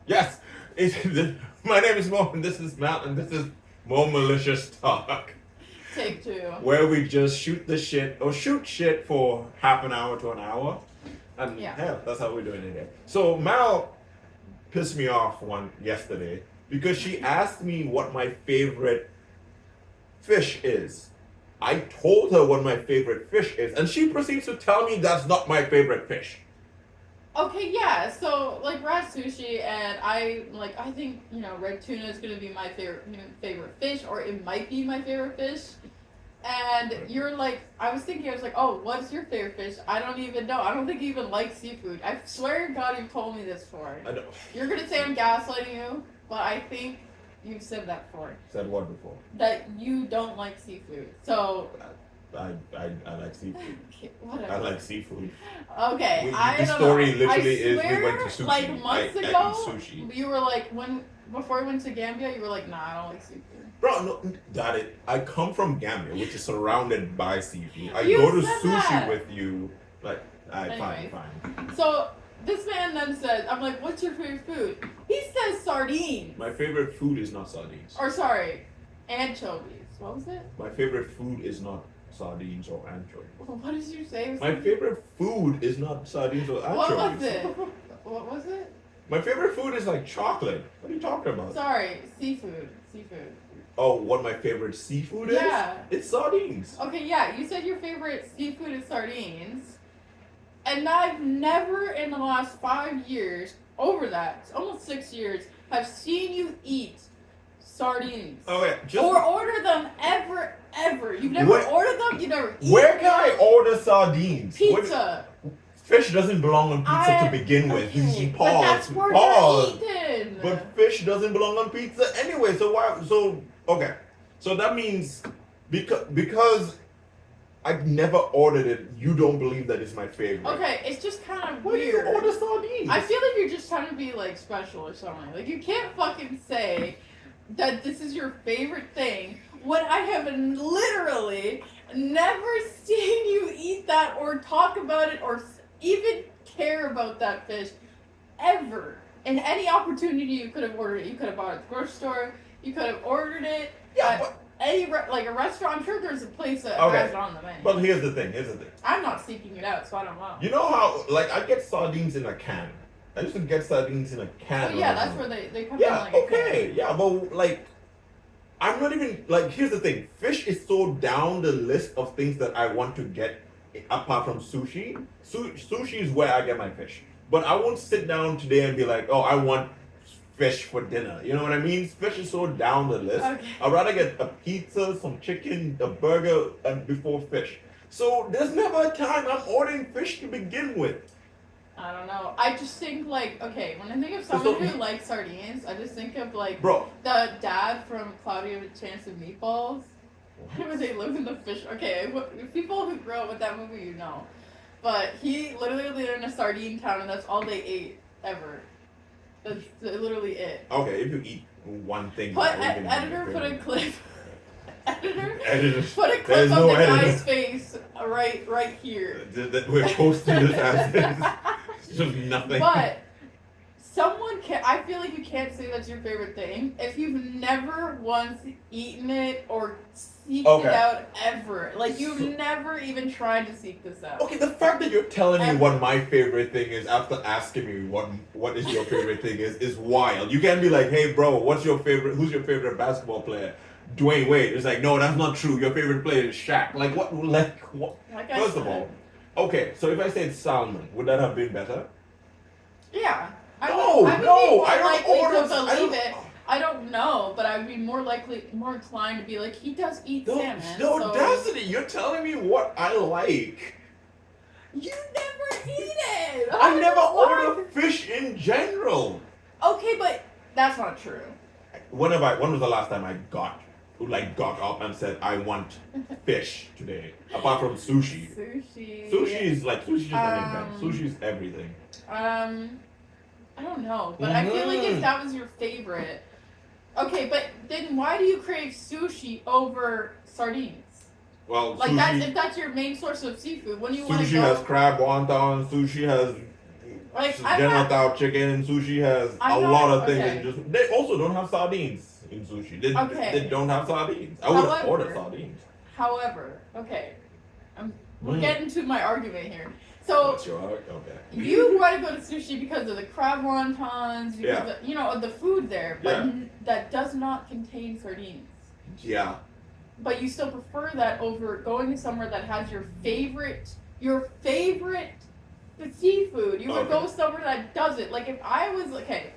Yes, my name is Mo, and this is Matt, and this is MoMaliciousTalk, Take two. where we just shoot the shit or shoot shit for half an hour to an hour, and Yeah. hell, that's how we're doing it here. So Mal pissed me off one yesterday because she asked me what my favorite fish is. I told her what my favorite fish is, and she proceeds to tell me that's not my favorite fish. Okay, yeah. So like we're at sushi, and I think red tuna is gonna be my favorite fish, or it might be my favorite fish. And you're like, I was like, oh, what's your favorite fish? I don't even know. I don't think you even like seafood. I swear to God, you've told me this before. I don't. You're gonna say I'm gaslighting you, but I think you've said that before. Said what before? That you don't like seafood. So. I like seafood. Okay, whatever. I like seafood. Okay, The story literally is we went to sushi. Like months I ago, eat sushi. you were like before we went to Gambia, you were like, nah, I don't like seafood. Bro, no, that it. I come from Gambia, which is surrounded by seafood. I You go to said sushi that. with you. Like, Anyway. fine. So this man then says, I'm like, what's your favorite food? He says sardines. My favorite food is not sardines. Or sorry, anchovies. What was it? My favorite food is not sardines or anchovies. What did you say? My favorite food is not sardines or anchovies. What was it? What was it? My favorite food is like chocolate. What are you talking about? Sorry, seafood. Seafood. Oh, what my favorite seafood is? Yeah. It's sardines. Okay, yeah, you said your favorite seafood is sardines. And I've never in the last 5 years, over that, almost 6 years, have seen you eat sardines. Okay, or order them ever. You've never ordered them, you never eat Where can them. I order sardines? Pizza. Fish doesn't belong on pizza to begin with. Okay, Pause. but that's where Pause. they're eaten. But fish doesn't belong on pizza anyway. So why? So okay. So that means because I've never ordered it. You don't believe that it's my favorite. Okay, it's just kind of Why weird. do you order sardines? I feel like you're just trying to be like special or something. Like you can't fucking say that this is your favorite thing when I have literally never seen you eat that or talk about it or even care about that fish ever. In any opportunity you could have ordered it. You could have bought it at the grocery store. You could have ordered it at any like a restaurant. I'm sure there's a place that has it on the menu. But here's the thing. I'm not seeking it out, so I don't know. You know how like I get sardines in a can. I used to get sardines in a can. Oh yeah, that's where they come Yeah, from. Like okay. Yeah, but like I'm not even like here's the thing. Fish is so down the list of things that I want to get apart from sushi. Sushi is where I get my fish. But I won't sit down today and be like, oh, I want fish for dinner. You know what I mean? Fish is so down the list. Okay. I'd rather get a pizza, some chicken, a burger, and before fish. So there's never a time I'm ordering fish to begin with. I don't know. I just think like, okay, when I think of someone who likes sardines, I just think of like Bro. the dad from Cloudy with a Chance of Meatballs. Where they live in the fish. Okay, people who grew up with that movie, you know. But he literally lived in a sardine town, and that's all they ate ever. That's literally it. Okay, if you eat one thing, Editor put a clip. Editor put a clip of the guy's face right here. That we're posting this as it's just nothing. But someone can. I feel like you can't say that's your favorite thing if you've never once eaten it or seeked it out ever. Like you've never even tried to seek this out. Okay, the fact that you're telling me what my favorite thing is after asking me what is your favorite thing is wild. You can't be like, hey bro, what's your favorite? Who's your favorite basketball player? Dwayne Wade. It's like, no, that's not true. Your favorite player is Shaq. Like what? Like what? First of all, okay. So if I said salmon, would that have been better? Yeah. I don't order. I don't know, but I'd be more inclined to be like, he does eat salmon. The audacity! You're telling me what I like. You never eat it! I never order fish in general. Okay, but that's not true. When was the last time I got up and said, I want fish today? Apart from sushi. Sushi is just an event. Sushi is everything. I don't know, but I feel like if that was your favorite. Okay, but then why do you crave sushi over sardines? Well, like if that's your main source of seafood, when do you want to go? Sushi has crab wonton. Sushi has Like, I'm General not. Tao chicken and sushi has I'm a not- lot of things. okay. And they also don't have sardines in sushi. They don't have sardines. I would However- order sardines. However, okay, we're Mm. getting to my argument here. So What's your argument? Okay. you want to go to sushi because of the crab wontons, because of the food there, but Yeah. that does not contain sardines. Yeah. But you still prefer that over going to somewhere that has your favorite seafood. You would Okay. go somewhere that does it. Like if I was Okay.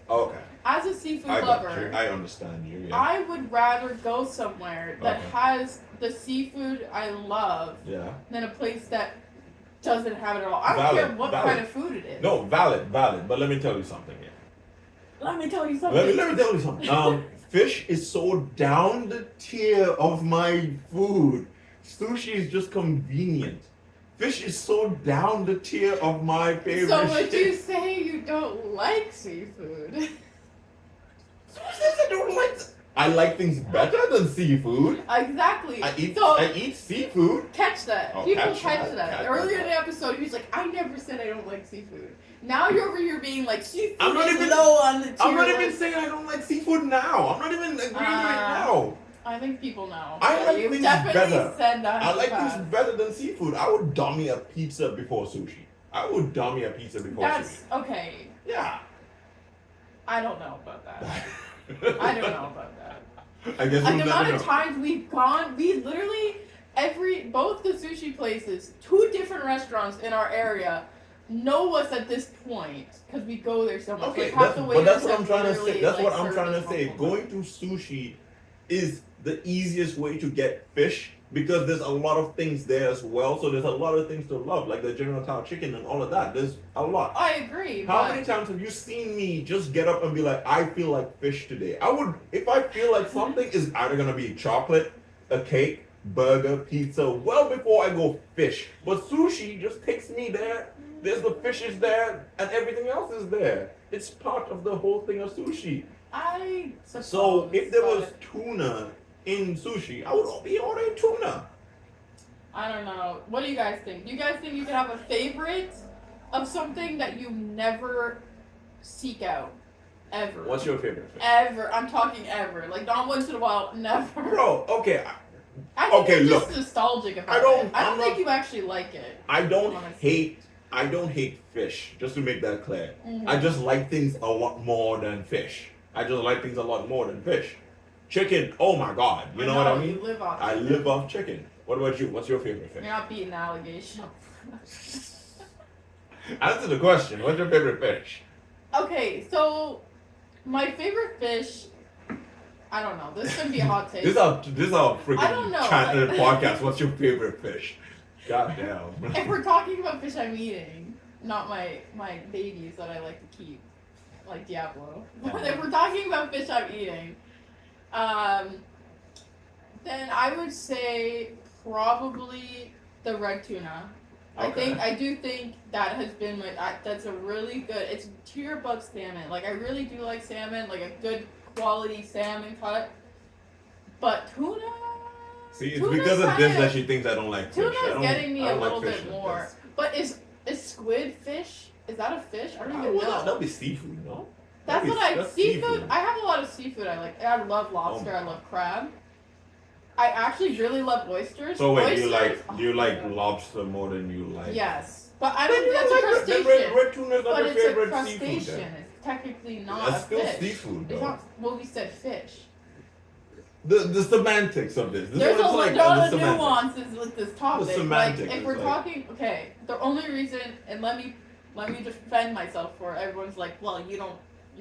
as a seafood I got lover, you. I understand you. Yeah. I would rather go somewhere that Okay. has the seafood I love Yeah. than a place that doesn't have it at all. I don't Valid, care what valid. kind of food it is. No, valid. But let me tell you something here. Let me tell you something. Let me tell you something. Fish is so down the tier of my food. Sushi is just convenient. Fish is so down the tier of my favorite. So would shit. you say you don't like seafood? Who says I don't like? I like things better than seafood. Exactly. I eat seafood. Catch that. Oh, People catch catch that. that. Catch Earlier that. in the episode, he was like, I never said I don't like seafood. Now you're over here being like, seafood I'm not is even- low on the tier I'm not even list. saying I don't like seafood now. I'm not even agreeing right now. I think people know. I like You've things definitely better. said that. I in the like past. things better than seafood. I would dummy a pizza before sushi. I would dummy a pizza before That's sushi. okay. Yeah. I don't know about that. I don't know about that. I guess And we'll the never amount know. of times we've gone, we literally both the sushi places, 2 different restaurants in our area know us at this point because we go there so much. Okay, Like, half the but that's waiters what I'm have trying to say. literally, That's like, what I'm served trying us to say. multiple Going to sushi is the easiest way to get fish because there's a lot of things there as well. So there's a lot of things to love, like the General Tao chicken and all of that. There's a lot. I agree. How but many times have you seen me just get up and be like, I feel like fish today? I would, if I feel like something is either gonna be chocolate, a cake, burger, pizza, well before I go fish. But sushi just takes me there. There's the fish is there, and everything else is there. It's part of the whole thing of sushi. I suppose, So if there was but tuna in sushi, I would be ordering tuna. I don't know. What do you guys think? Do you guys think you could have a favorite of something that you never seek out? Ever. What's your favorite fish? Ever. I'm talking ever. Like, not once in a while. Never. Bro, okay. I think okay, you're just look. nostalgic about I don't- it. I don't I'm think not- you actually like it. I don't Honestly. hate fish, just to make that clear. Mhm. I just like things a lot more than fish. I just like things a lot more than fish. Chicken, oh my god, you know what I mean? You live off I chicken. live off chicken. What about you? What's your favorite fish? You're not beating allegations. Answer the question. What's your favorite fish? Okay, so my favorite fish. I don't know. This could be a hot take. This is a I don't freaking know, chatted like- podcast. What's your favorite fish? God damn. If we're talking about fish I'm eating, not my babies that I like to keep, like Diablo. But if we're talking about fish I'm eating, then I would say probably the red tuna. Okay. I do think that has been that's a really good. It's tier above salmon. Like I really do like salmon, like a good quality salmon cut. But tuna. See, it's tuna's because of this kinda- that she thinks I don't like fish. I Tuna's don't- getting me I a don't like little fish bit like more. this. But is squid fish? Is that a fish? I don't even Well, know. that'll be seafood, no? That's That'd be- what I that's seafood. I have a lot of seafood I like. I love lobster. Oh. I love crab. I actually really love oysters. So wait, oysters, do you oh like my God. lobster more than you like? Yes, but I Then don't. you That's a like the crustacean. red tuna is not But your it's a favorite crustacean. seafood. Then. It's technically not That's a still fish. seafood, It's though. not. Well, we said fish. The semantics of this. This There's is a what it's lot like. of the semantics. nuances with this topic. Like, semantics if is we're like- talking, okay, the only reason, and let me defend myself for it. Everyone's like, well, you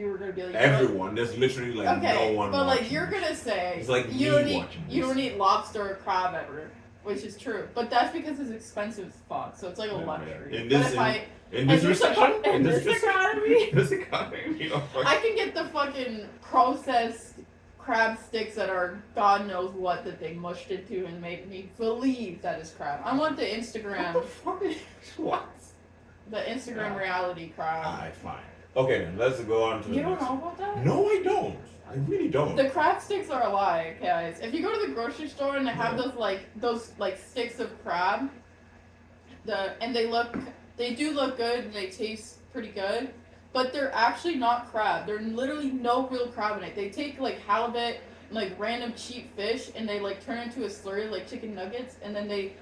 were gonna be like, Everyone, there's literally like okay, no one but like watching you're this. gonna say It's like you me don't eat watching you this. don't eat lobster or crab ever, which is true. But that's because it's expensive as fuck, so it's like a Yeah, luxury. yeah. In But this- if I In this recession, in this economy, this economy, oh fuck. I can get the fucking processed crab sticks that are God knows what that they mushed it to and made me believe that is crab. I want the What Instagram, the fuck is what? the Instagram Yeah. reality crab. Alright, fine. Okay, then let's go on to the You don't next. know about that? No, I don't. I really don't. The crab sticks are a lie, guys. If you go to the grocery store and they have Yeah. those sticks of crab, they do look good and they taste pretty good, but they're actually not crab. There's literally no real crab in it. They take like halibut and like random cheap fish and they like turn into a slurry like chicken nuggets, and then they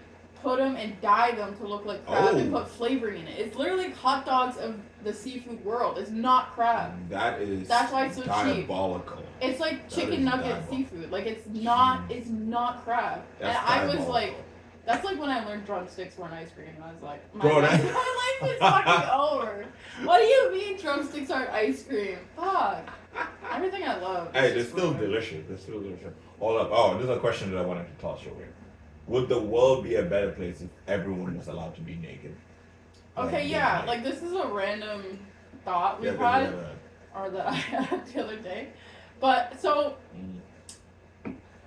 put them and dye them to look like crab and put flavoring in it. It's literally like hot dogs of the seafood world. It's not crab. That's why it's so diabolical. cheap. It's like chicken nugget seafood. Like it's not crab. That's and I was diabolical. like, that's like when I learned drumsticks weren't ice cream, and I was like, Bro, my life is fucking over. What do you mean drumsticks aren't ice cream? Fuck. Everything I love. Hey, they're still delicious. Hold up. Oh, there's a question that I wanted to toss your way. Would the world be a better place if everyone was allowed to be naked? Okay, yeah. Like this is a random thought we've had, or that I had the other day. But so.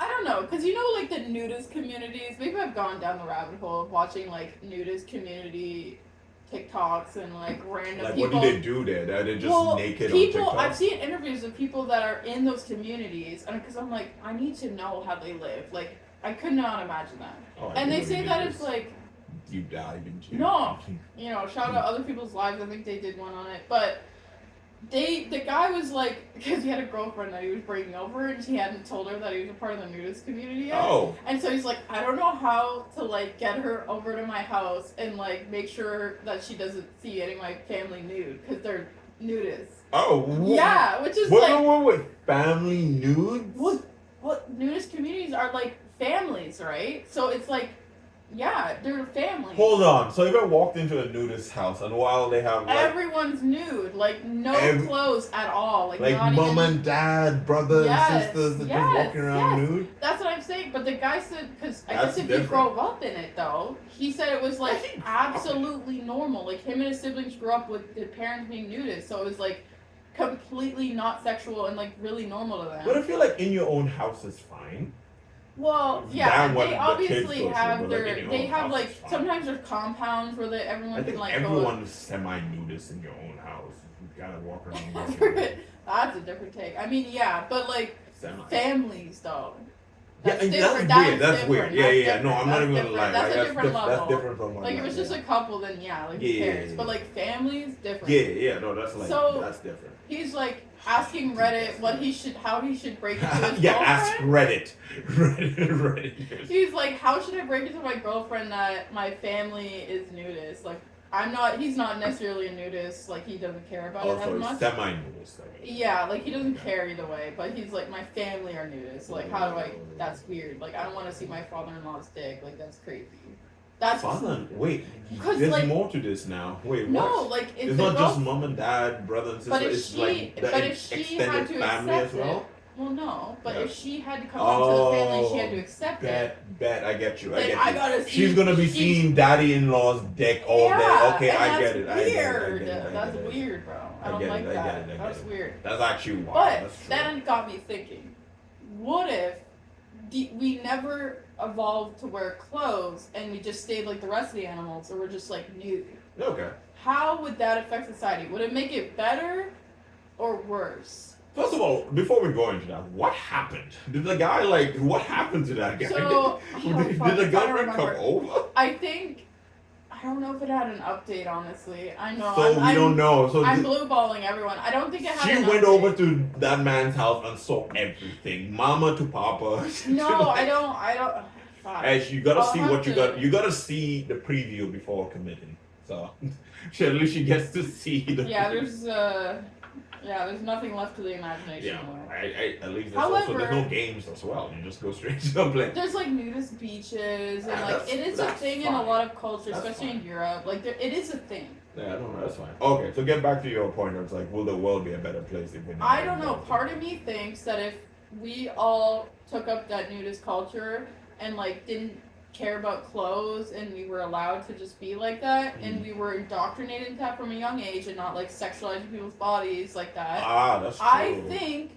I don't know, because you know, like, the nudist communities, maybe I've gone down the rabbit hole of watching, like, nudist community TikToks and, like, random like, people. what do they do there? Are they just naked on TikTok? I've seen interviews of people that are in those communities, and because I'm like, I need to know how they live. Like, I could not imagine that. Oh, and they say that it's, like... You dive into... No. You know, shout out other people's lives. I think they did one on it. But... The guy was like, because he had a girlfriend that he was bringing over, and he hadn't told her that he was a part of the nudist community yet. Oh. And so he's like, I don't know how to, like, get her over to my house and, like, make sure that she doesn't see any of my family nude, because they're nudists. Oh. Yeah, which is wait. Family nudes? What nudist communities are, like, families, right? So it's like, yeah, they're families. Hold on. So if I walked into a nudist house and while they have like, everyone's nude, like no clothes at all, like not mom and dad, brother and sisters that just walking around nude. That's what I'm saying. But the guy said, because I guess if you grow up in it though, he said it was like absolutely normal. Like him and his siblings grew up with their parents being nudists, so it was like completely not sexual and like really normal to them. But I feel like in your own house is fine. Well, yeah, they obviously have they have like, sometimes there's compounds where everyone can like everyone's semi-nudist in your own house. You gotta walk around. That's a different take. I mean, yeah, but like, families though. That's different. That's weird. Yeah. No, I'm not even gonna lie. That's a different level. That's different from what. Like, if it's just a couple, then yeah, like, who cares? But like, families, different. Yeah. No, that's like, that's different. He's like asking Reddit how he should break into his girlfriend. Ask Reddit. Reddit. He's like, how should I break into my girlfriend that my family is nudist? Like, he's not necessarily a nudist, like, he doesn't care about it as much. Semi-nudist. Yeah, like, he doesn't care either way, but he's like, my family are nudist. Like, how do that's weird. Like, I don't want to see my father-in-law's dick. Like, that's crazy. That's wait, there's like, more to this now. Wait, no, what? Like it's not just mom and dad, brother and sister. It's like the extended family as well. Well, no, but if she had to come into the family, she had to accept it. Bet, I get you. She's gonna be seeing daddy-in-law's dick all day. Okay, I get it. Weird. That's weird, bro. I don't like that. That's weird. That's actually wild. But that got me thinking. What if we never evolved to wear clothes and we just stayed like the rest of the animals, or we're just like nude? Okay. How would that affect society? Would it make it better or worse? First of all, before we go into that, what happened? Did the guy what happened to that guy? So, did the government come over? I don't know if it had an update, honestly. I know. So we don't know. So I'm blueballing everyone. I don't think it had an update. She went over to that man's house and saw everything, mama to papa. No, I don't. Hey, you gotta see what you got. You gotta see the preview before committing. So, at least she gets to see the. Yeah, there's nothing left to the imagination. Yeah, at least there's no games as well. You just go straight to the play. There's like nudist beaches and like it is a thing in a lot of cultures, especially in Europe. Like it is a thing. Yeah, I don't know. That's fine. Okay, so get back to your point. It's like, will the world be a better place if we? I don't know. Part of me thinks that if we all took up that nudist culture and like didn't care about clothes and we were allowed to just be like that and we were indoctrinated into that from a young age and not like sexualizing people's bodies like that. That's true. I think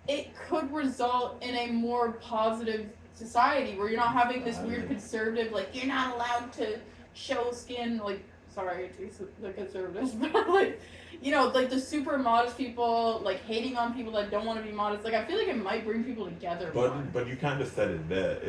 it could result in a more positive society where you're not having this weird conservative, like, you're not allowed to show skin, like, sorry to the conservatives, but like, you know, like the super modest people, like hating on people that don't want to be modest. Like, I feel like it might bring people together. But you kind of said it there.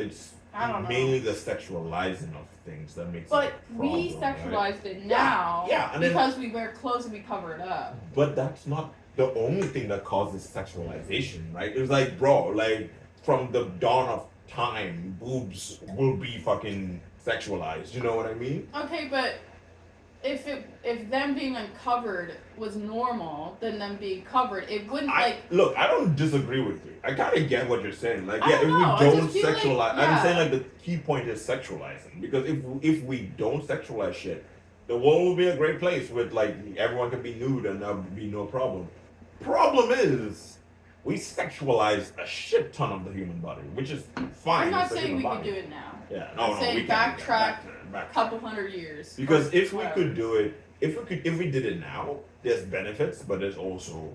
I don't know. Mainly the sexualizing of things that makes But it a problem, we sexualized right? it now Yeah, and then, because we wear clothes and we cover it up. but that's not the only thing that causes sexualization, right? It's like, bro, like from the dawn of time, boobs will be fucking sexualized. You know what I mean? Okay, but if them being uncovered was normal, then them being covered, it wouldn't Look, I don't disagree with you. I kind of get what you're saying. Like, I yeah, don't if know, I we don't just feel like- sexualize, I'm yeah. saying like the key point is sexualizing, because if we don't sexualize shit, the world will be a great place with like everyone can be nude and there'll be no problem. Problem is, we sexualize a shit ton of the human body, which is fine. I'm not it's a saying we human could body. do it now. Yeah, I'm no, saying we can't do that. backtrack Backtrack. a couple hundred years. Because if we whatever. could do it, if we did it now, there's benefits, but there's also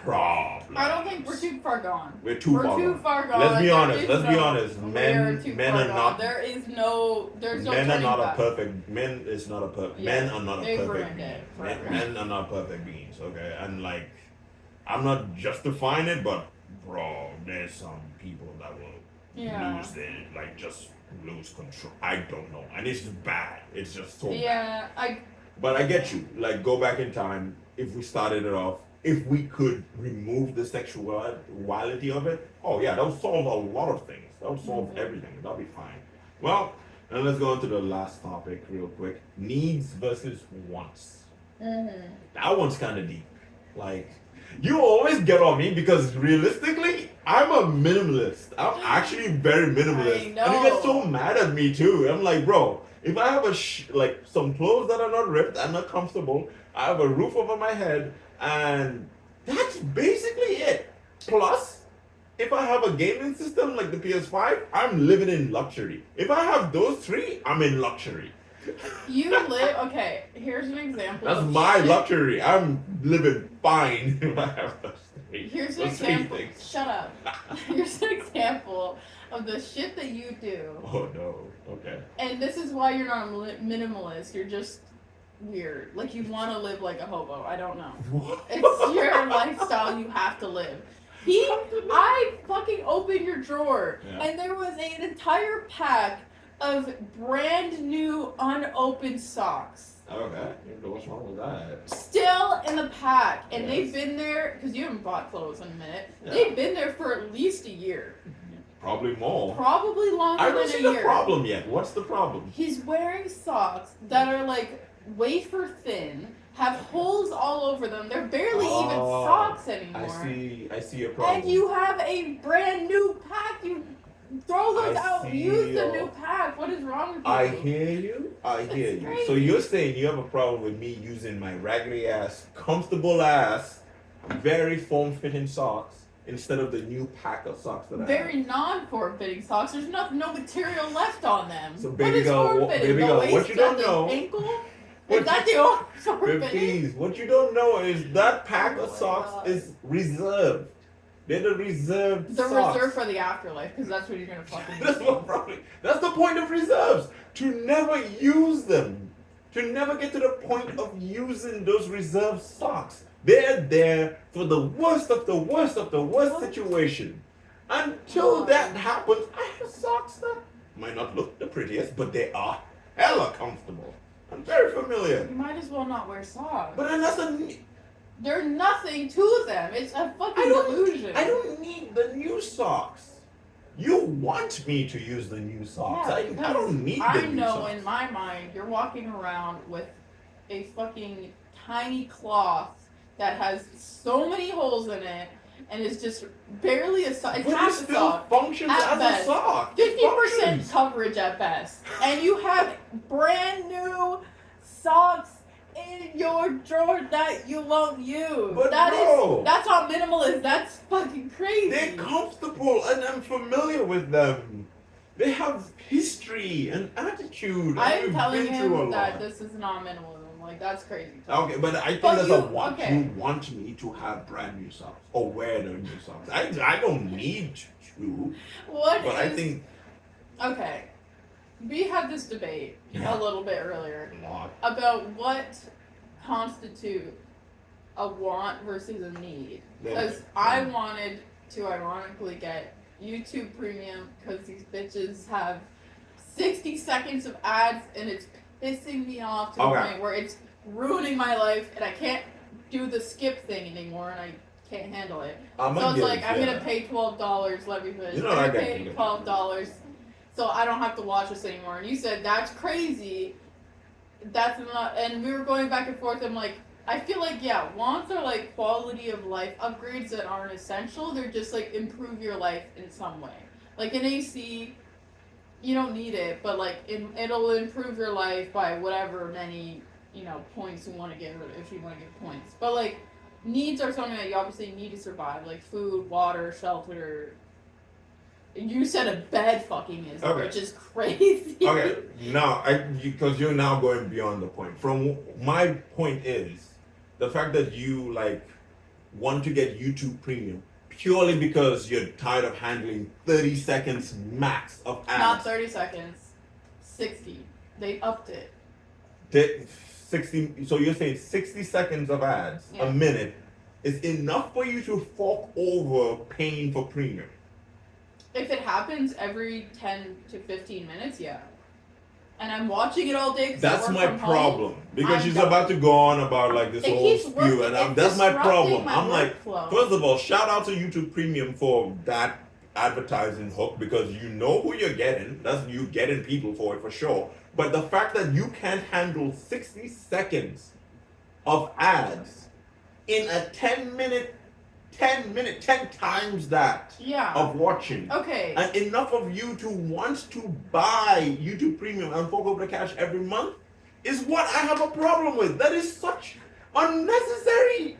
problems. I don't think we're too far gone. We're too far gone. Let's be There honest. is Let's be no- honest. we are Men too men far are gone. not. There's no Men are turning not back. a perfect. Men is not a perfect. Yeah, Men are not a they've perfect ruined being. it forever. Men are not perfect beings. Okay, and like, I'm not justifying it, but bro, there's some people that will Yeah. lose their just lose control. I don't know, and it's just bad. It's just so bad. Yeah, But I get you. Like, go back in time. If we started it off, if we could remove the sexuality of it, oh yeah, that would solve a lot of things. That would solve everything. That'll be fine. Well, and let's go into the last topic real quick: needs versus wants. That one's kind of deep. Like, you always get on me because realistically, I'm a minimalist. I'm actually very minimalist, I know. and you get so mad at me too. I'm like, bro, if I have some clothes that are not ripped and not comfortable, I have a roof over my head, and that's basically it. Plus, if I have a gaming system like the PS5, I'm living in luxury. If I have those three, I'm in luxury. you live. Okay, here's an example. That's of my shit. luxury. I'm living fine if I have those three. Here's an those three example. things. Shut up. Here's an example of the shit that you do. Oh no. Okay. And this is why you're not a minimalist. You're just weird. Like you want to live like a hobo. I don't know. It's your lifestyle. You have to live. I fucking opened your drawer, Yeah. and there was an entire pack of brand new unopened socks. Okay. What's wrong with that? Still in the pack, and Yes. they've been there because you haven't bought clothes in a minute. Yeah. They've been there for at least a year, Probably more. probably longer I don't than see a the year. problem yet. What's the problem? He's wearing socks that are like wafer thin, have holes all over them. They're barely even Oh, socks anymore. I see a problem. And you have a brand new pack. You throw those I out. see Use the your- new pack. What is wrong with you? I hear you. I hear It's you. crazy. So you're saying you have a problem with me using my raggedy ass, comfortable ass, very form-fitting socks instead of the new pack of socks that I have. Very non-form-fitting socks. There's no material left on them. So, What baby is girl, form-fitting? baby The girl, what waist you don't and the know- ankle? what Is that you- the only But form-fitting? please, what you don't know is that pack Oh of my socks God. is reserved. They're the reserved They're socks. reserved for the afterlife because that's what you're gonna fucking That's do. what probably. That's the point of reserves. To never use them. To never get to the point of using those reserve socks. They're there for the worst of the worst of the worst What? situation. Until that happens, I have socks that might not look the prettiest, but they are hella comfortable. I'm very familiar. You might as well not wear socks. But then that's They're nothing to them. It's a fucking delusion. I don't need the new socks. You want me to use the new socks. Yeah, I because don't need the I new know socks. in my mind you're walking around with a fucking tiny cloth that has so many holes in it and is just barely a sock. It's But it half a still sock. functions At as best. a sock. It 50% functions. coverage at best. And you have brand new socks in your drawer that you won't use. But That's not minimalist. That's fucking crazy. They're comfortable and I'm familiar with them. They have history and attitude. and I'm we've telling been through a him that lot. this is not minimalism. Like, that's crazy. Okay, but I think But that's you- a want. okay. You want me to have brand new socks or wear the new socks. I don't need to, What but I is- think Okay. We had this debate Yeah. a little bit earlier a lot. about what constitutes a want versus a need. Because I wanted to ironically get YouTube Premium because these bitches have 60 seconds of ads, and it's pissing me off to the Okay. point where it's ruining my life, and I can't do the skip thing anymore, and I can't handle it. I'm So gonna it's give like, it, I'm yeah. gonna pay $12, let me finish. You know I'm I gonna get pay it. $12, so I don't have to watch this anymore. And you said, that's crazy. That's not, and we were going back and forth. I'm like, I feel like, yeah, wants are like quality of life upgrades that aren't essential. They're just like improve your life in some way. Like an AC, you don't need it, but like it'll improve your life by whatever many, points you want to get, if you want to get points. But like needs are something that you obviously need to survive, like food, water, shelter. You said a bed fucking is, Okay. which is crazy. Okay, now because you're now going beyond the point. From my point is the fact that you like want to get YouTube Premium purely because you're tired of handling 30 seconds max of ads. Not 30 seconds, 60. They upped it. 60. So you're saying 60 seconds of ads a minute is enough for you to fork over paying for premium? If it happens every 10 to 15 minutes, yeah. And I'm watching it all day. That's my problem. Because she's done. about to go on about like this It whole keeps spew, working. and It's that's my problem. disrupting my I'm like, workflow. first of all, shout out to YouTube Premium for that advertising hook because you know who you're getting. That's you getting people for it for sure. But the fact that you can't handle 60 seconds of ads in a 10 times that of watching. Okay. And enough of you to want to buy YouTube Premium and fork over the cash every month is what I have a problem with. That is such unnecessary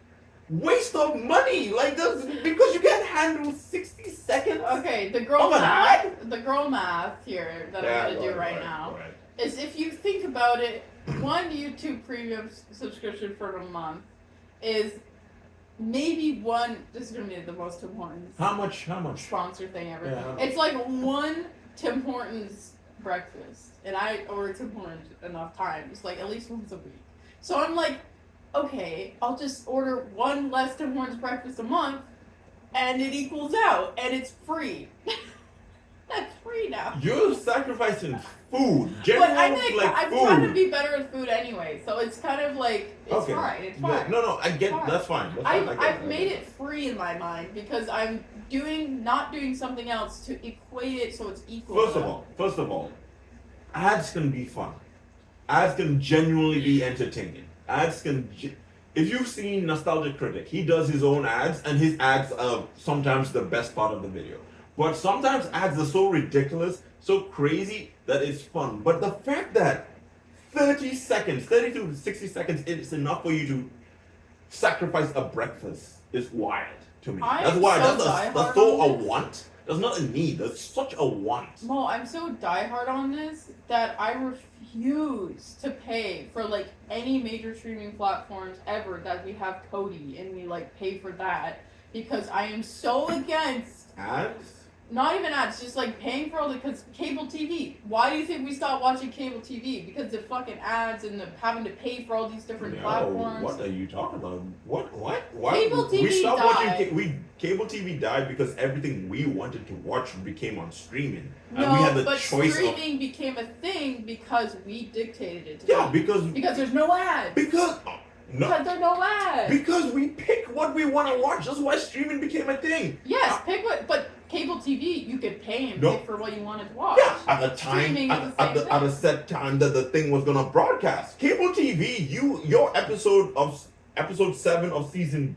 waste of money. Like this, because you can't handle 60 seconds. Okay, the girl math here that I'm gonna do right now is if you think about it, one YouTube Premium subscription for a month is maybe one. This is gonna be the most Tim Hortons. How much? Sponsor thing ever. Yeah. It's like one Tim Hortons breakfast, and I order Tim Hortons enough times, like at least once a week. So I'm like, okay, I'll just order one less Tim Hortons breakfast a month, and it equals out, and it's free. That's free now. You're sacrificing food. But I'm food. trying to be better with food anyway, so it's kind of like it's fine. It's fine. No, I get that's fine. I've made it free in my mind because I'm not doing something else to equate it so it's equal. First of all, ads can be fun. Ads can genuinely be entertaining. Ads can. If you've seen Nostalgia Critic, he does his own ads, and his ads are sometimes the best part of the video. But sometimes ads are so ridiculous, so crazy that it's fun. But the fact that 30 to 60 seconds is enough for you to sacrifice a breakfast is wild to me. That's why that's so a want. That's not a need. That's such a want. Mo, I'm so diehard on this that I refuse to pay for like any major streaming platforms ever that we have Kodi and we like pay for that because I am so against ads. Not even ads, just like paying for all the, because cable TV. Why do you think we stopped watching cable TV? Because the fucking ads and the having to pay for all these different platforms. What are you talking about? What? Why? Cable TV we stopped died. watching. Cable TV died because everything we wanted to watch became on streaming, and no, we had the but choice streaming became a thing because we dictated it. Because there's no ads. Because there are no ads. Because we pick what we want to watch. That's why streaming became a thing. Yes, pick what, but cable TV you could pay and pick for what you wanted to watch. Yeah, at the time, at a set time that the thing was gonna broadcast. Cable TV, your episode 7 of season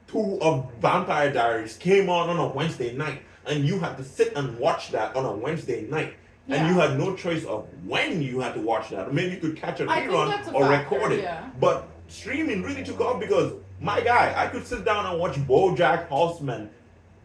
2 of Vampire Diaries came on a Wednesday night, and you had to sit and watch that on a Wednesday night. Yeah. And you had no choice of when you had to watch that. Or maybe you could catch a rerun or record it. Yeah. But streaming really took off because, my guy, I could sit down and watch BoJack Horseman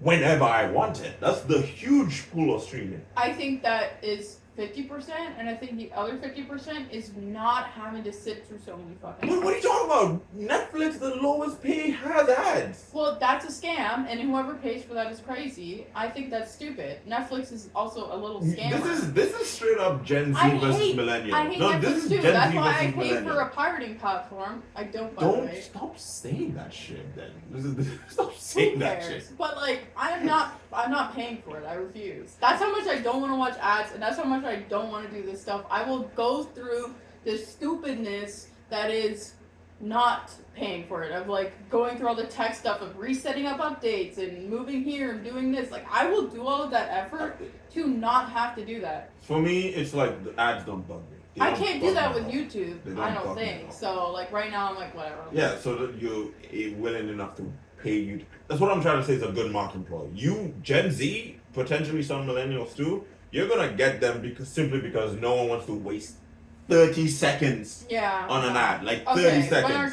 whenever I wanted. That's the huge pool of streaming. I think that is 50%, and I think the other 50% is not having to sit through so many fucking What are you talking about? Netflix, the lowest pay, has ads. Well, that's a scam, and whoever pays for that is crazy. I think that's stupid. Netflix is also a little scammer. This is straight up Gen Z versus millennial. I hate Netflix too. That's why I pay for a pirating platform. I don't, by the way. Stop saying that shit then. Stop saying that shit. But like, I'm not I'm not paying for it. I refuse. That's how much I don't want to watch ads, and that's how much I don't want to do this stuff. I will go through this stupidness that is not paying for it. Of like going through all the tech stuff of resetting up updates and moving here and doing this. Like I will do all of that effort to not have to do that. For me, it's like the ads don't bug me. I can't do that with YouTube. YouTube. I don't think so. Like right now, I'm like whatever. Yeah, so that you're willing enough to pay you. That's what I'm trying to say is a good market employee. You, Gen Z, potentially some millennials too, you're gonna get them because no one wants to waste 30 seconds on an ad. Like 30 seconds. When our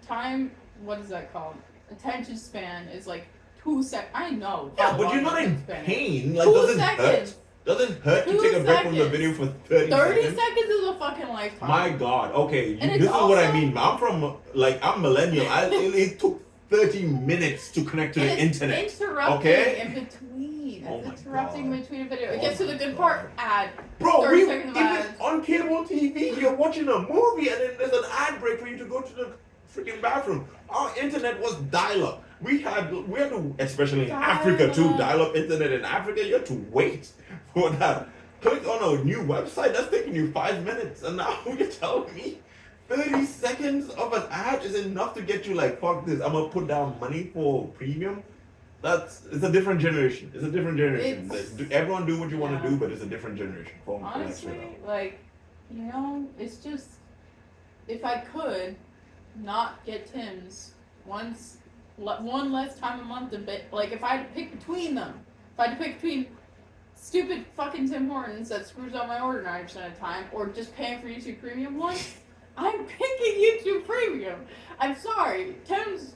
time, what is that called? Attention span is like 2 seconds. I know. Yeah, but you're not in pain. Like, 2 doesn't seconds. hurt. Doesn't hurt to 2 take a break from the seconds. video for 30 seconds. 30 seconds is a fucking lifetime. My God. Okay, And this is also, what I mean. I'm millennial. It took 30 minutes to connect to the internet. Interrupting in between. Oh my Interrupting God. between a video. It Oh gets to the my good God. part. Ad. Bro, 30 seconds of even ads. on cable TV, you're watching a movie and then there's an ad break for you to go to the freaking bathroom. Our internet was dial-up. We had to, especially in Africa too, dial-up internet in Africa, you had to wait for that. Click on a new website, that's taking you 5 minutes, and now you're telling me 30 seconds of an ad is enough to get you like, fuck this, I'm gonna put down money for premium? It's a different generation. It's a different generation. Everyone do what you want to do, but it's a different generation. Honestly, like, you know, it's just, if I could not get Tim's one less time a month a bit, like if I had to pick between them, if I had to pick between stupid fucking Tim Hortons that screws up my order 90% of the time, or just paying for YouTube Premium once, I'm picking YouTube Premium. I'm sorry, Tim's.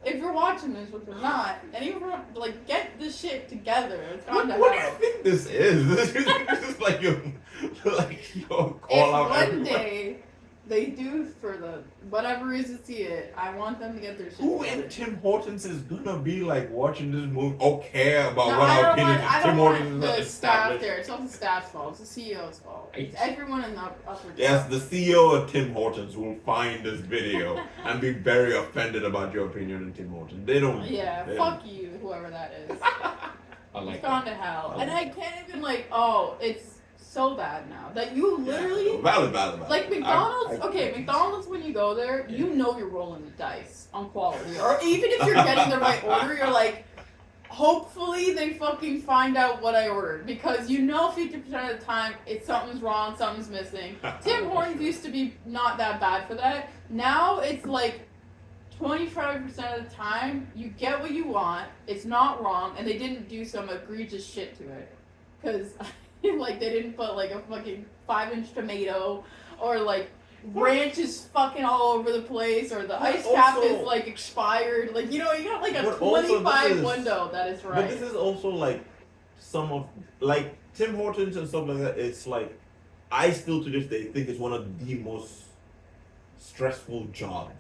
If you're watching this, which you're not, and you like get this shit together. It's gone to hell. What do you think this is? This is like your call out. If one day they do for the whatever reason see it, I want them to get their shit Who together. in Tim Hortons is gonna be like watching this movie or care about No, what I our don't opinion want, is? Tim Hortons the is staff established. there. It's not the staff's fault. It's the CEO's fault. It's everyone in the upper top. Yes, the CEO of Tim Hortons will find this video and be very offended about your opinion on Tim Hortons. They don't. Yeah, they fuck you, whoever that is. I like It's gone that. to hell. I And like I can't even it's so bad now that you literally Valid. like McDonald's. McDonald's when you go there, you know you're rolling the dice on quality, or even if you're getting the right order, you're like, hopefully they fucking find out what I ordered, because you know 50% of the time something's wrong, something's missing. Tim Hortons used to be not that bad for that. Now it's like 25% of the time you get what you want, it's not wrong, and they didn't do some egregious shit to it, because like they didn't put like a fucking 5-inch tomato, or like ranch is fucking all over the place, or the ice cap is like expired. Like, you know, you got like a 25 window that is right. But this is also like some of like Tim Hortons and stuff like that. It's like I still to this day think it's one of the most stressful jobs.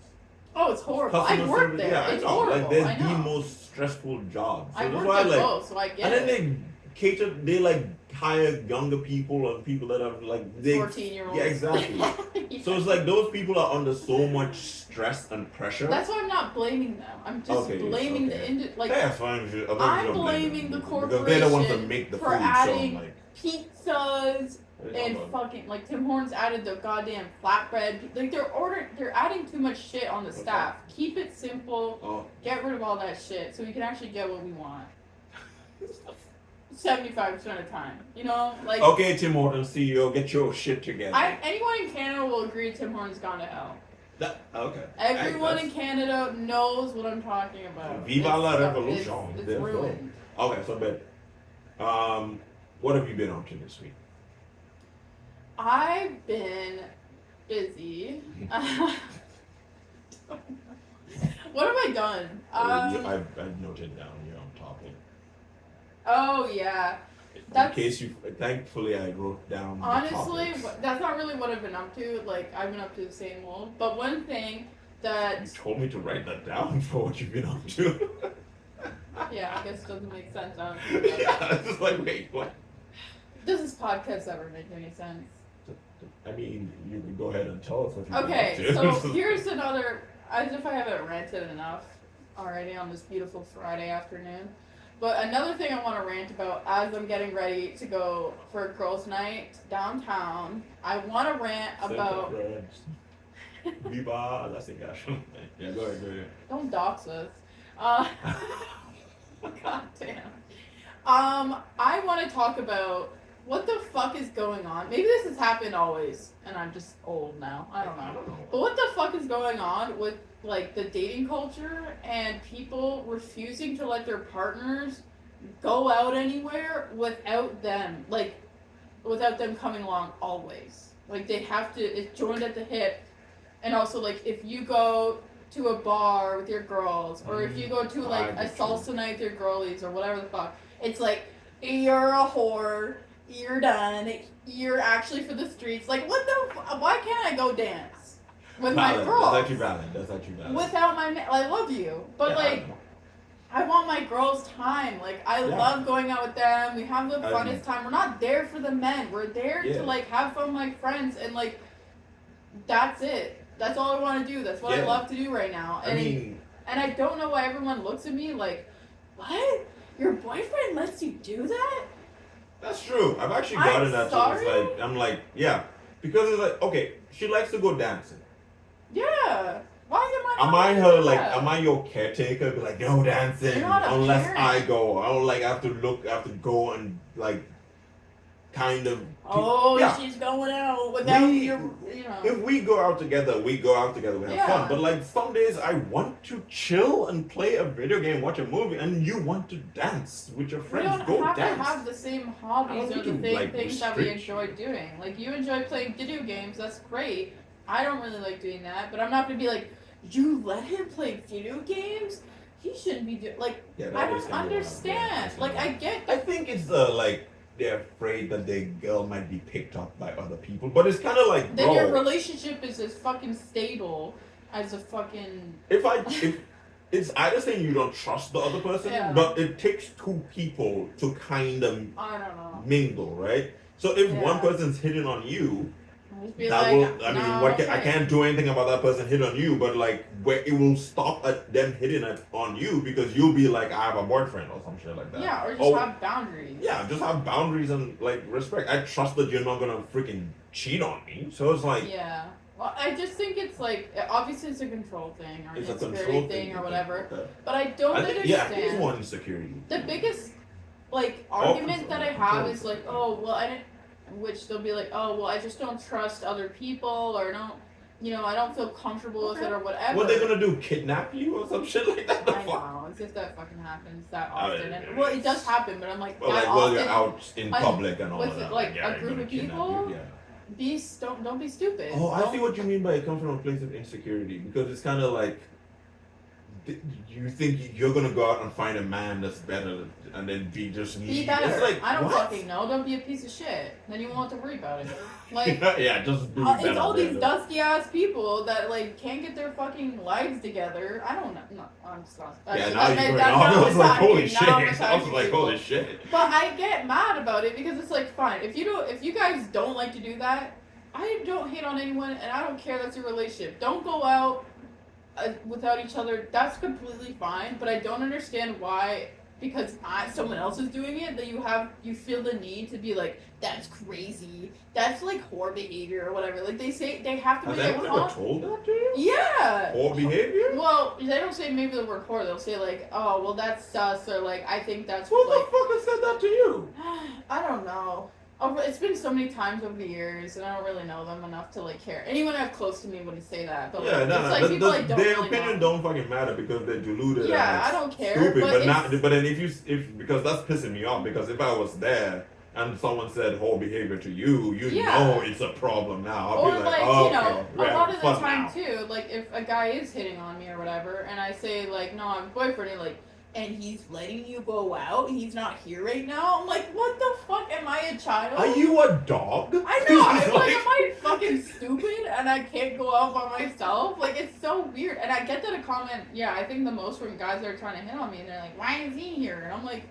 Oh, it's horrible. Customer I've worked service, there. yeah, It's I know. horrible. Like they're I know. the most stressful jobs. So I that's worked why at like, both, so I get and then it. they like hire younger people and people that have like 14-year-olds. Yeah, exactly. Yeah. So it's like those people are under so much stress and pressure. That's why I'm not blaming them. I'm just blaming the like. Yeah, fine. I'm blaming the because they're the ones that corporation make the for food. adding So like, pizzas and fucking like Tim Hortons added the goddamn flatbread. Like they're adding too much shit on the staff. Keep it simple. Get rid of all that shit so we can actually get what we want. 75% of the time, you know, like. Okay, Tim Hortons CEO, get your shit together. Anyone in Canada will agree Tim Hortons gone to hell. Okay. Everyone in Canada knows what I'm talking about. Viva la revolution. It's ruined. Okay, so Ben, what have you been up to this week? I've been busy. What have I done? I've noted down your topic. Oh yeah. Thankfully I wrote down. Honestly, that's not really what I've been up to. Like, I've been up to the same old. But one thing that. You told me to write that down for what you've been up to. Yeah, I guess it doesn't make sense. Yeah, it's just like, wait, what? Does this podcast ever make any sense? I mean, you can go ahead and tell us what you've Okay, been up to. so here's another. As if I haven't ranted enough already on this beautiful Friday afternoon. But another thing I want to rant about as I'm getting ready to go for a girls' night downtown, I want to rant about. Viva la Segash. Yeah, go ahead. Don't dox us. God damn. I want to talk about what the fuck is going on. Maybe this has happened always, and I'm just old now. I don't know. But what the fuck is going on with like the dating culture and people refusing to let their partners go out anywhere without them, like without them coming along always. Like they have to. It's joined at the hip, and also like if you go to a bar with your girls, or if you go to like a salsa night with your girlies, or whatever the fuck. It's like, you're a whore, you're done, you're actually for the streets. Like, what the why can't I go dance with my girls? That's actually valid. Without my I love you. But, yeah, like, I want my girls' time. Like, I love going out with them. We have the funnest time. We're not there for the men. We're there to, like, have fun with my friends. And, like, that's it. That's all I want to do. That's what I love to do right now. And I don't know why everyone looks at me like, what? Your boyfriend lets you do that? That's true. I've actually gotten that too. It's like, I'm like, yeah. Because it's like, okay, she likes to go dancing. Yeah. Why am I her, like, am I your caretaker? Be like, no dancing. Unless parent. I go. I don't, like, have to go and, like, kind of. She's going out without you know. If we go out together, we have fun. But like some days I want to chill and play a video game, watch a movie, and you want to dance with your friends. We don't have to have the same hobbies or the same things that we enjoy doing. Like you enjoy playing video games, that's great. I don't really like doing that, but I'm not gonna be like, you let him play video games? He shouldn't be doing like. I don't understand. Like I get. I think it's like. They're afraid that their girl might be picked up by other people. But it's kind of like, then your relationship is as fucking stable as a fucking... If it's either saying you don't trust the other person, but it takes two people to kind of I don't know. Mingle, right? So if one person's hitting on you, I can't do anything about that person hit on you, but like where it will stop at them hitting on you because you'll be like, I have a boyfriend or some shit like that. Yeah, or just have boundaries. Yeah, just have boundaries and like respect. I trust that you're not gonna freaking cheat on me. So it's like well, I just think it's like obviously it's a control thing or an insecurity thing or whatever. Okay. But I don't understand. Yeah, it's one insecurity. The biggest like argument that I have is like, oh well, I didn't. Which they'll be like, oh, well, I just don't trust other people, or I don't feel comfortable with it, or whatever. What are they gonna do? Kidnap you or some shit like that? I know, as if that fucking happens that often. Well, it does happen, but I'm like, well, that often, you're out in public and all with, that. Like a group of people, don't be stupid. Oh, I see what you mean by it comes from a place of insecurity, because it's kind of like, you think you're gonna go out and find a man that's better and then be just me. Be better. It's like, I don't fucking know. Don't be a piece of shit. Then you won't have to worry about it. Like just be better. It's all these dusty ass people that like can't get their fucking lives together. I don't know. No, I'm just not. Now you're going on. I was like, holy shit. I was like, holy shit. But I get mad about it because it's like, fine. If you guys don't like to do that, I don't hate on anyone and I don't care. That's your relationship. Don't go out without each other. That's completely fine. But I don't understand why. Because someone else is doing it, that you feel the need to be like, that's crazy, that's like whore behavior or whatever. Like they say they have to. Has anyone ever told that to you? Yeah. Whore behavior? Well, they don't say maybe the word whore. They'll say like, oh, well that's sus, or like I think that's. Who the fuck has said that to you? I don't know. Oh, it's been so many times over the years, and I don't really know them enough to like care. Anyone I have close to me wouldn't say that, but like, their opinion don't fucking matter because they're deluded. Yeah, I don't care. Stupid, but then if because that's pissing me off, because if I was there and someone said whole behavior to you, know it's a problem now. I'll be like, oh, a lot of the time too, like if a guy is hitting on me or whatever, and I say like, no, I have a boyfriend, and he's letting you go out, he's not here right now. I'm like, what the fuck? Am I a child? Are you a dog? I know. I'm like, am I fucking stupid and I can't go out by myself? Like, it's so weird. And I get that a comment, I think the most from guys that are trying to hit on me, and they're like, why is he here? And I'm like,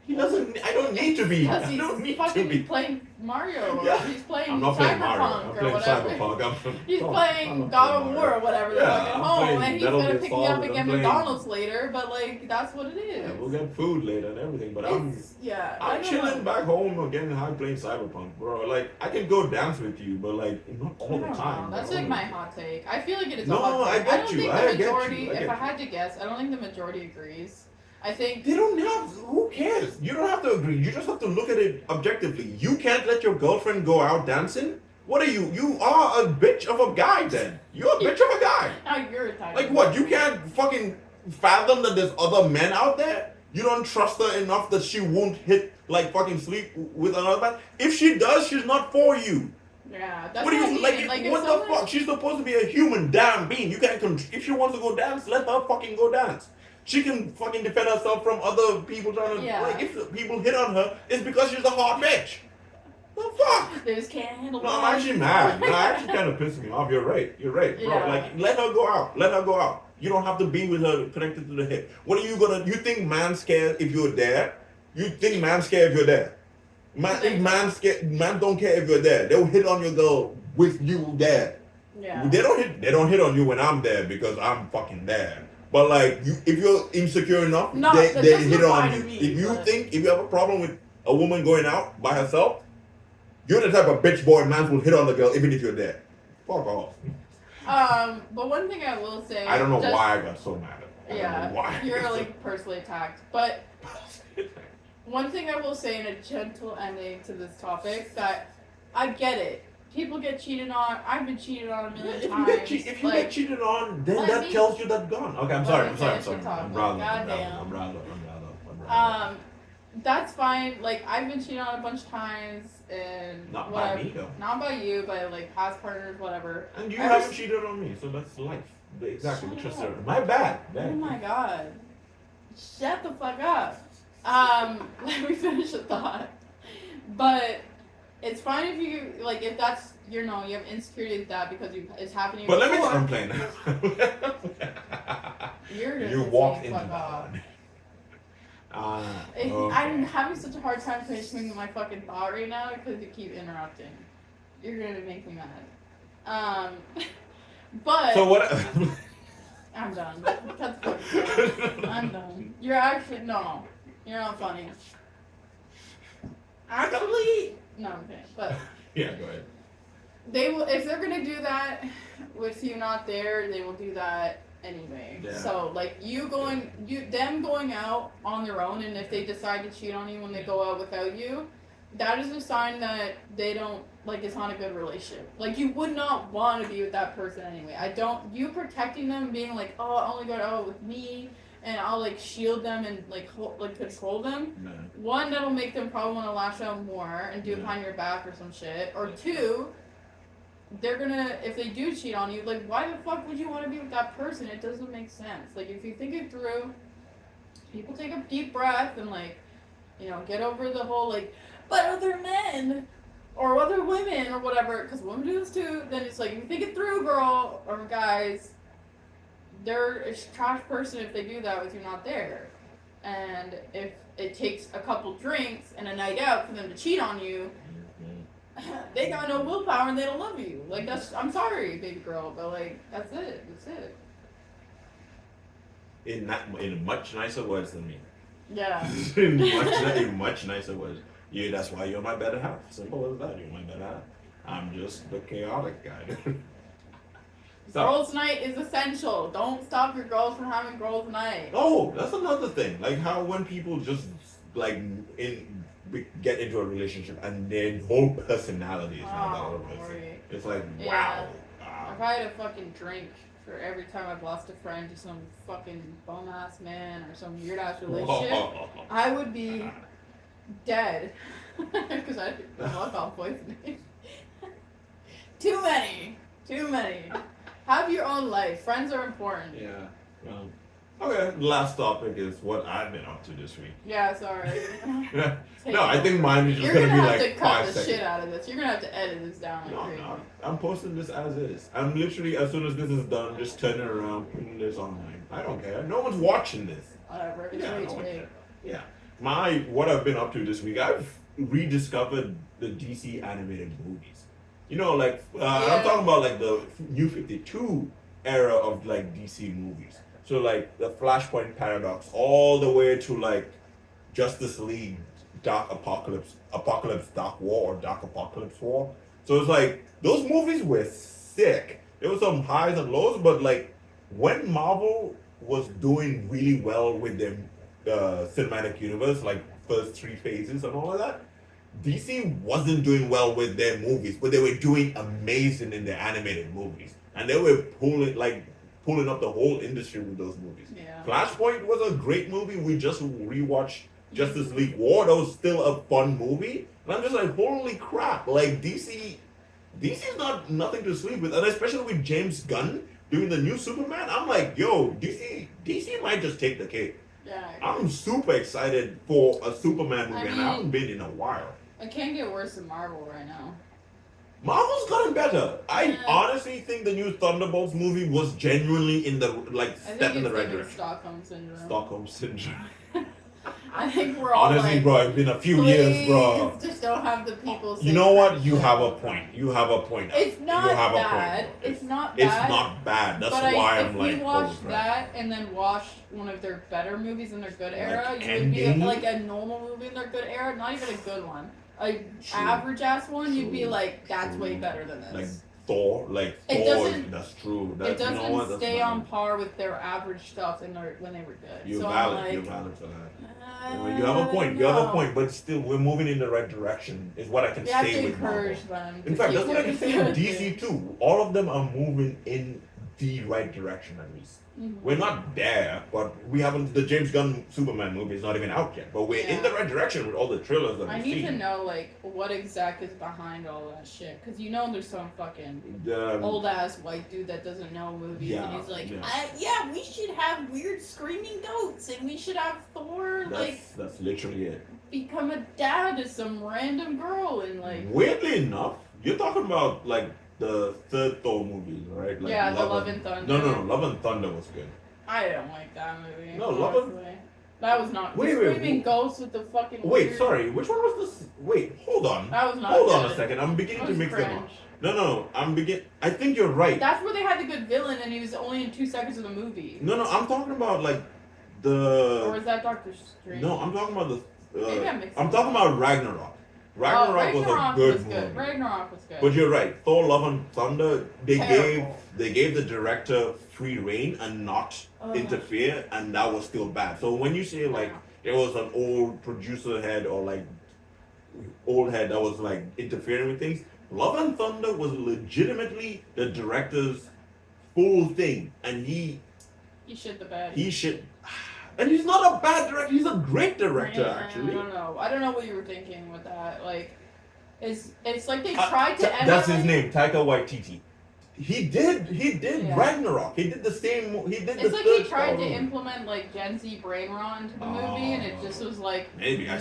He doesn't. I don't need to be. Because I he's don't need fucking to be. playing Mario, or Yeah. he's playing I'm not playing Mario. Cyberpunk I'm or playing whatever. Cyberpunk. He's I'm playing not God of playing War Mario. or whatever the Yeah, fuck at I'm home, playing and he's Metal gonna Gear pick me Solid, up and I'm get playing- McDonald's later. But like, that's what it is. Yeah, we'll get food later and everything. But I'm I don't chilling know. back home or getting high playing Cyberpunk, bro. Like I can go dance with you, but like not all I the don't time. know. That's bro. like my hot take. I feel like it is No, a hot I take. get don't you. think I the get you. majority. I get If I you. had to guess, I don't think the majority agrees. I think They don't have. Who cares? You don't have to agree. You just have to look at it objectively. You can't let your girlfriend go out dancing. What are you? You are a bitch of a guy. Then you're a bitch of a guy. now you're a type. Like what? You can't fucking fathom that there's other men out there. You don't trust her enough that she won't hit like fucking sleep with another man. If she does, she's not for you. Yeah, that's What do what I you mean. like? if What the someone- fuck? She's supposed to be a human damn being. You can't. If she wants to go dance, let her fucking go dance. She can fucking defend herself from other people trying to. Yeah. Like if people hit on her, it's because she's a hot bitch. The fuck? They just can't handle. No, I'm actually mad. No, actually kind of pissing me off. You're right. You're right, bro. Yeah. Like let her go out. Let her go out. You don't have to be with her connected to the hip. What are you gonna? You think man's scared if you're there? You think man's scared if you're there? If man's scared, man don't care if you're there. They'll hit on your girl with you there. Yeah. They don't hit on you when I'm there because I'm fucking there. But like you, if you're insecure enough, No, they that doesn't hit apply on to you. me, If you but- think if you have a problem with a woman going out by herself, you're the type of bitch boy man will hit on the girl even if you're there. Fuck off. But one thing I will say. I don't know just- why I got so mad at her. I Yeah, don't know why. you're like personally attacked. But one thing I will say in a gentle ending to this topic that I get it. People get cheated on. I've been cheated on a million If times. you get cheated on, then let that me- tells you that gone. Okay, I'm let sorry. me I'm sorry. I'm finish the sorry. topic. I'm rather. Goddamn. That's fine. Like I've been cheated on a bunch of times, and Not by whatever. me though. Not by you, by like past partners, whatever. And you Ever haven't s- cheated on me, so that's life. Exactly. Shut What you're up. saying. My bad. Oh my god. Shut the fuck up. Let me finish the thought. But it's fine if you like if that's you have insecurity with that because it's happening. But let me. before. I'm playing. You're gonna You say walked into fuck off. that. I'm having such a hard time finishing my fucking thought right now because you keep interrupting. You're gonna make me mad. But So what? I'm done. Cut the fuck. I'm done. You're actually no. You're not funny. Actually, no, I'm kidding. But Yeah, go ahead. they will if they're gonna do that with you not there, they will do that anyway. Yeah. So like them going out on their own, and if they decide to cheat on you when they go out without you, that is a sign that they don't like it's not a good relationship. Like you would not want to be with that person anyway. You protecting them, being like, oh, I only go out with me, and I'll like shield them and like control them. No. One, that'll make them probably want to lash out more and do it Yeah. behind your back or some shit. Or two, they're gonna, if they do cheat on you, like, why the fuck would you want to be with that person? It doesn't make sense. Like, if you think it through, people take a deep breath and, like, get over the whole, like, but other men or other women or whatever, because women do this too, then it's like, if you think it through, girl or guys, they're a trash person if they do that with you not there. And if it takes a couple drinks and a night out for them to cheat on you, they got no willpower and they don't love you. Like I'm sorry, baby girl, but like that's it. That's it. In much nicer words than me. Yeah. in much nicer words. Yeah, that's why you're my better half. Simple as that. You're my better half. I'm just the chaotic guy. So, Girls' night is essential. Don't stop your girls from having girls' night. oh, that's another thing. Like how when people just like get into a relationship and their whole personality is not the other person. Lordy. It's like Yeah. wow. If I had a fucking drink for every time I've lost a friend to some fucking bum ass man or some weird ass relationship, I would be dead because I had alcohol poisoning. Too many. Have your own life. Friends are important. Yeah. Well, okay. The last topic is what I've been up to this week. Yeah, sorry. No, I think mine is just You're gonna gonna be have like to 5 cut the seconds. shit out of this. You're gonna have to edit this down like No, crazy. no, I'm posting this as is. I'm literally, as soon as this is done, just turning around, putting this online. I don't care. No one's watching this. Whatever. It's Yeah, way no too one big. cares. Yeah. what I've been up to this week, I've rediscovered the DC animated movies. You know, like I'm talking about like the New 52 era of like DC movies. So like the Flashpoint Paradox, all the way to like Justice League, Dark Apocalypse, Apocalypse Dark War, or Dark Apocalypse War. So it's like those movies were sick. There were some highs and lows, but like when Marvel was doing really well with their cinematic universe, like first three phases and all of that, DC wasn't doing well with their movies, but they were doing amazing in their animated movies, and they were pulling up the whole industry with those movies. Yeah. Flashpoint was a great movie. We just rewatched Justice League War. That was still a fun movie, and I'm just like, holy crap! Like DC's not nothing to sleep with, and especially with James Gunn doing the new Superman. I'm like, yo, DC might just take the cake. Yeah. I'm super excited for a Superman movie, and I haven't been in a while. It can't get worse than Marvel right now. Marvel's gotten better. I honestly think the new Thunderbolts movie was genuinely in the step in the right direction. Stockholm syndrome. Stockholm syndrome. I think we're all honestly, like, bro, it's been a few years, bro. Just don't have the people. You know what? You have a point. You have a point. It's not you have bad. A point. It's not bad. It's not bad. That's but why I'm like. If we watched that and then watched one of their better movies in their good era, like you would be Endgame? like a normal movie in their good era, not even a good one. Average ass one, you'd be like, that's way better than this. Like Thor, that's true. It doesn't stay on par with their average stuff when they were good. You're so valid. You're valid for that. You have a point. You have a point. But still, we're moving in the right direction. Is what I can say with Marvel. Them in fact, that's what I can say with DC too. All of them are moving in the right direction at least. Mm-hmm. We're not there, but we haven't. The James Gunn Superman movie is not even out yet, but we're in the right direction with all the trailers that we've seen. I need to know like what exact is behind all that shit, because you know there's some fucking old ass white dude that doesn't know movies, and he's like, we should have weird screaming goats, and we should have Thor that's literally it. Become a dad to some random girl, and like weirdly enough, you're talking about like the third Thor movie, right? Like the Love and Thunder. No, Love and Thunder was good. I don't like that movie. No, Love and... That was not... Screaming ghosts with the fucking Wait, sorry, which one was this? Wait, hold on. That was not Hold good. on a second, I'm beginning to mix cringe. them up. No, I think you're right. That's where they had the good villain and he was only in 2 seconds of the movie. No, I'm talking about like the... Or was that Doctor Strange? No, I'm talking about the... Maybe I'm talking about Ragnarok. Ragnarok was a good movie. Ragnarok was good. But you're right. Thor: Love and Thunder. They gave the director free reign and not interfere, and that was still bad. So when you say like there was an old producer head or like old head that was like interfering with things, Love and Thunder was legitimately the director's full thing, and he shit the bed. He shit. And he's not a bad director. He's a great director, actually. I don't know what you were thinking with that. Like, it's like they tried to emulate... That's his name, Taika Waititi. He did Ragnarok. He did the same. It's like he tried to implement like Gen Z brain rot into the movie, and it just was like, maybe I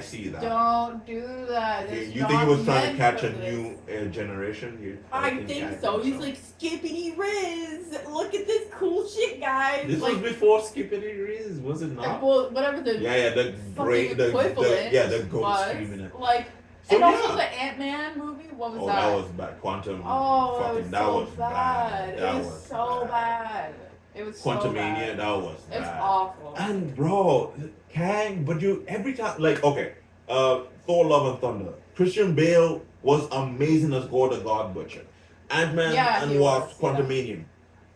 see that. Don't do that. You think he was trying to catch a new generation? I think so. He's like Skippity Riz. Look at this cool shit, guys. This was before Skippity Riz, was it not? Well, whatever the the brain, the ghost screaming it. Like. So and also the Ant-Man movie, what was that? Oh, that was bad. Quantum. That was bad. It was so bad. It was Quantumania, that was bad. It's awful. And bro, Kang, but you every time Thor: Love and Thunder. Christian Bale was amazing as Gore the God Butcher. Ant-Man and Wasp, Quantumania.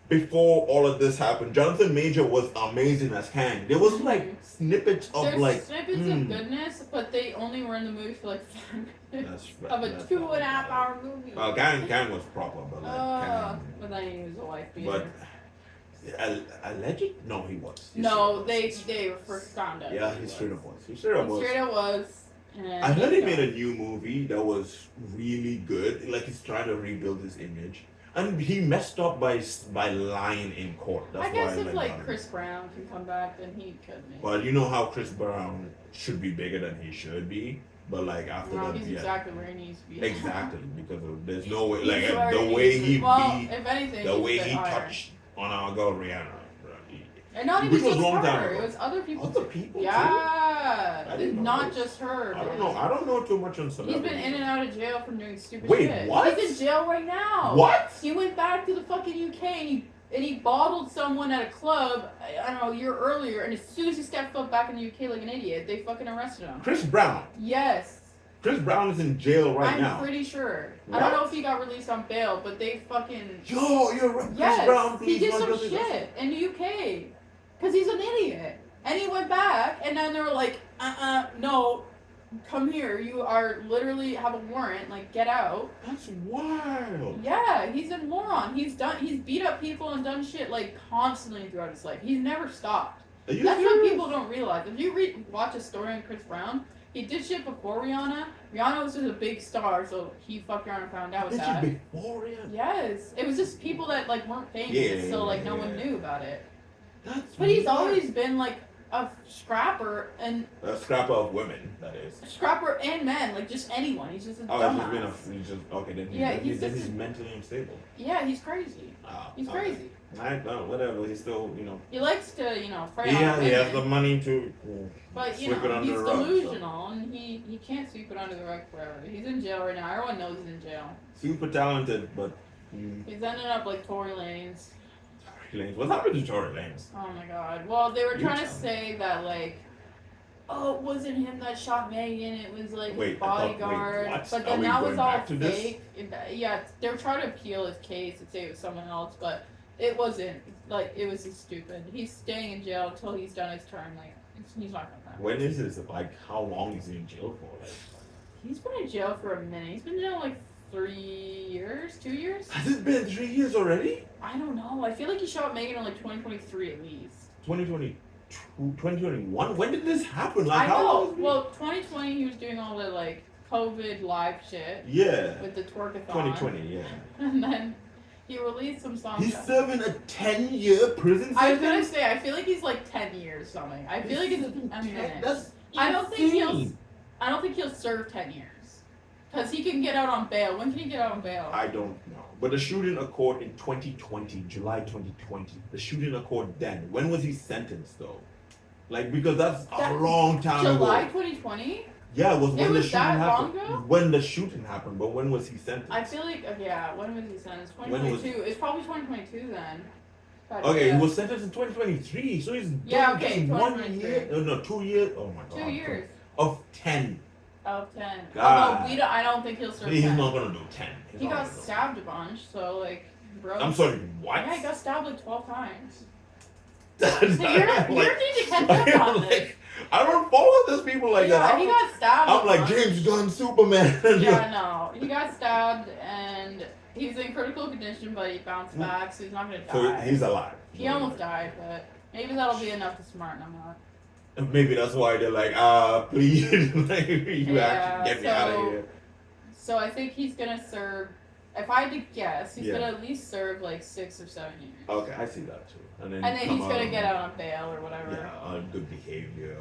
Before all of this happened, Jonathan Major was amazing as Kang. There was like snippets of snippets of goodness, but they only were in the movie for like 5 minutes of a 2.5 hour movie. Well, Kang was proper, but but then he was a wife beater. But alleged? No, he was. They were found out. Yeah, he straight up was. He straight up was. I heard he made a new movie that was really good. Like he's trying to rebuild his image. And he messed up by lying in court. That's I guess why if like Chris Brown can come back, then he could. Maybe. But you know how Chris Brown should be bigger than he should be. But like after that, he's exactly where he needs to be. Exactly, because there's no way. Like the way he if anything, the way he touched on our girl Rihanna. And not even Which was just long time her. ago. It was other people. Other too. people, Yeah. I didn't know Not this. just her. I don't man. know. I don't know too much on He's celebrities. been in and out of jail from doing stupid Wait, shit. what? He's in jail right now. What? He went back to the fucking UK and he bottled someone at a club, I don't know, a year earlier, and as soon as he stepped foot back in the UK like an idiot, they fucking arrested him. Chris Brown. Yes. Chris Brown is in jail right now. I'm pretty sure. What? I don't know if he got released on bail, but they fucking... Yo, you're right. Chris Yes, Brown, please. he did not some guilty. shit in the UK. Because he's an idiot. And he went back, and then they were like, no, come here. You are literally have a warrant. Like, get out. That's wild. Yeah, he's a moron. He's beat up people and done shit, like, constantly throughout his life. He's never stopped. Are you That's serious? what people don't realize. If you watch a story on Chris Brown, he did shit before Rihanna. Rihanna was just a big star, so he fucked around and found out with Did that. you before Rihanna? Yes. It was just people that, like, weren't famous, Yeah, so, like, no yeah. one knew about it. That's But he's weird. always been, like, a scrapper and A scrapper of women, that is. scrapper and men, like just anyone. He's just a Oh, dumbass. he's just okay. Then Yeah, he's he's mentally unstable. Yeah, he's crazy. He's Okay. crazy. I don't. Whatever. He's still, He likes to, prey He on has women. the money to. But sweep it under he's the rug, so. delusional, and he can't sweep it under the rug forever. He's in jail right now. Everyone knows he's in jail. Super talented, but. He's ended up like Tory Lanez. Tory Lanez. What happened to Tory Lanez? Oh my god. Well, they were You trying to tell me. say that like, oh, it wasn't him that shot Megan. It was like Wait, his bodyguard. wait, what? But Are then we that going was all back to this? fake. Yeah, they were trying to appeal his case and say it was someone else, but it wasn't. Like, it was just stupid. He's staying in jail until he's done his term. Like, he's not gonna come. When is this? Like, how long is he in jail for? Like, He's been in jail for a minute. He's been in jail like 3 years, 2 years. has it been 3 years already? I don't know. I feel like he shot Megan in like 2023 at least. 2022, 2021. When did this happen? Like, I how know. long? has it Well, 2020 he was doing all the like COVID live shit been? Yeah. with the twerkathon. 2020. Yeah. And then he released some songs. He's serving a 10-year prison sentence. I was gonna say, I feel like he's like 10 years something. I feel like it's a minute. That's I don't think insane. I don't think he'll serve 10 years. Because he can get out on bail. When can he get out on bail? I don't know. But the shooting occurred in 2020, July 2020. The shooting occurred then. When was he sentenced though? Like, because that's a long time July ago. 2020? Yeah, it was when It the was shooting that long happened. ago? When the shooting happened, but when was he sentenced? I feel like, yeah, when was he sentenced? When was- 2022. It's probably 2022 then. God, Okay, yeah. he was sentenced in 2023, so he's Yeah, done okay, just 1 2023. year. No, 2 years. Oh my god. 2 years. Of 10. Of 10. God. Although I don't think he'll serve He's 10. not gonna do 10. He's He not got gonna do stabbed a bunch, so like, bro. 10. I'm sorry, what? Yeah, he got stabbed like 12 times. That's So you need to catch up on this. like, I don't follow those people like Yeah, that. he got stabbed. I'm a like bunch. James Gunn, Superman. Yeah, no. He got stabbed and he was in critical condition, but he bounced back, so he's not gonna So die. he's alive. He almost died, but maybe that'll be enough to smarten him up. Maybe that's why they're like, please, like, you Yeah, actually get me out of so- here. So I think he's gonna serve. If I had to guess, he's Yeah. gonna at least serve like 6 or 7 years. Okay, I see that too. And then, And then come he's gonna out get out on bail or whatever. Yeah, on good behavior.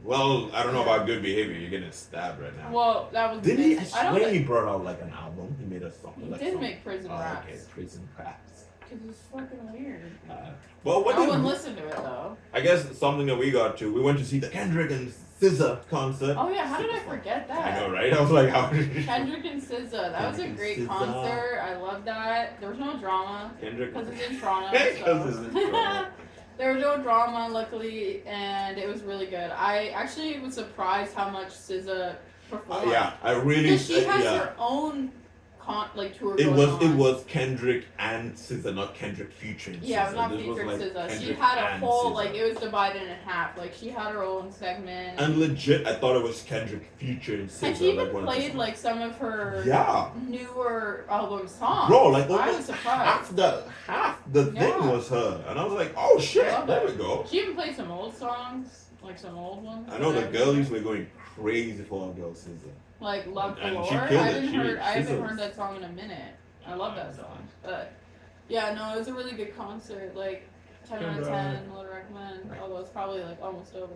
Well, I don't know about good behavior. You're getting stabbed right now. Well, that was. Did he? I I don't swear he think brought out like an album. He made a song. he like did song. make prison raps. Okay, prison raps. Because it's fucking weird. Well, what No did one listened to it though. I guess something that we got to. We went to see the Kendrick and SZA concert. Oh yeah, how did I Super fun. forget that? I know, right? I was like, how did you? Kendrick and SZA. That was a Kendrick and great SZA. concert. I love that. There was no drama Kendrick. because it's in Toronto. Because so. it's in Toronto. There was no drama, luckily, and it was really good. I actually was surprised how much SZA performed. Yeah, I really. Because she has yeah. her own tour It going was on. Kendrick and SZA, not Kendrick featuring Yeah, it SZA. was not This featuring like SZA. She Kendrick had a and whole, SZA. like, it was divided in half. Like, she had her own segment. And legit, I thought it was Kendrick featuring SZA. And she even like, one of played, the like, some of her yeah. newer album songs. Bro, like I was almost surprised. half the thing Yeah. was her. And I was like, oh shit, I love there that. we go. She even played some old songs, like some old ones. I know the that- girlies were going crazy for our girl SZA. Like Love And Galore. she I killed it. haven't She- heard. I haven't SZA's- heard that song in a minute. I love that song. But yeah, no, it was a really good concert. Like 10 out of 10. Would recommend. Although it's probably like almost over,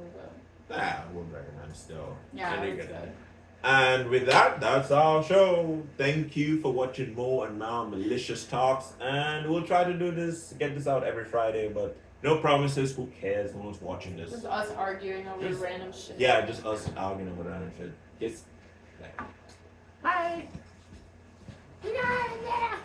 but I would recommend still. yeah, I it didn't was get good. it. And with that, that's our show. Thank you for watching Mo and Mal Malicious Talks. And we'll try to do this, get this out every Friday, but No promises. Who cares? No one's watching this. Just us arguing over Just- random shit. Yeah, just us arguing over random shit. It's Bye. Yeah.